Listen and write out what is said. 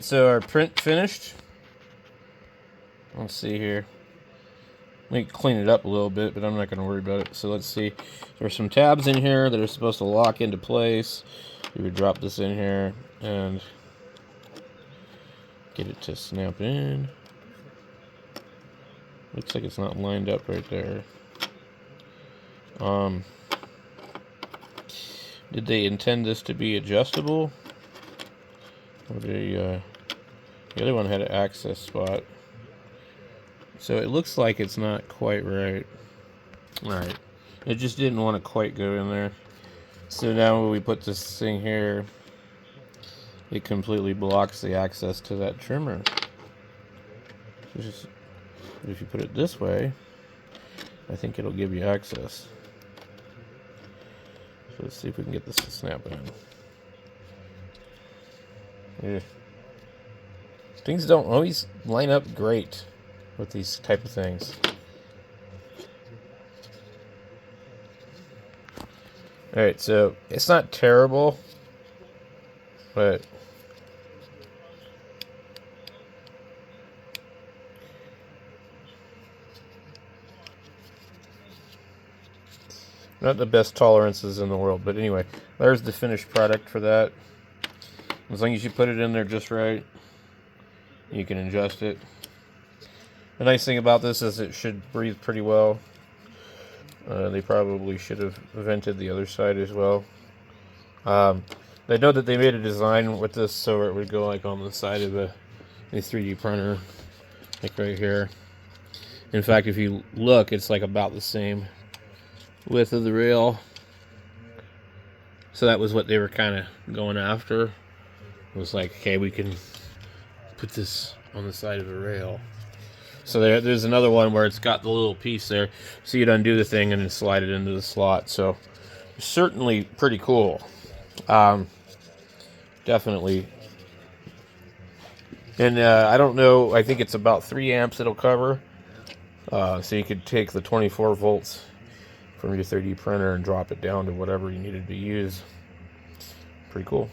So our print finished. Let's see here. Let me clean it up a little bit, but I'm not going to worry about it. So let's see. There's some tabs in here that are supposed to lock into place. We would drop this in here and get it to snap in. Looks like it's not lined up right there. Did they intend this to be adjustable? Or the other one had an access spot. So it looks like it's not quite right. Alright. It just didn't want to quite go in there. So now when we put this thing here, it completely blocks the access to that trimmer. Just, if you put it this way, I think it'll give you access. So let's see if we can get this to snap in. Yeah. Things don't always line up great with these type of things. Alright, so it's not terrible, but not the best tolerances in the world. But anyway, there's the finished product for that. As long as you put it in there just right, you can adjust it. The nice thing about this is it should breathe pretty well. They probably should have vented the other side as well. I know that they made a design with this so it would go like on the side of a 3D printer, like right here. In fact, if you look, it's like about the same width of the rail. So that was what they were kind of going after. It was like, okay, we can put this on the side of a rail. So there's another one where it's got the little piece there, so you'd undo the thing and then slide it into the slot. So certainly pretty cool. Definitely. And I don't know, I think it's about 3 amps it'll cover. So you could take the 24 volts from your 3D printer and drop it down to whatever you needed to use. Pretty cool.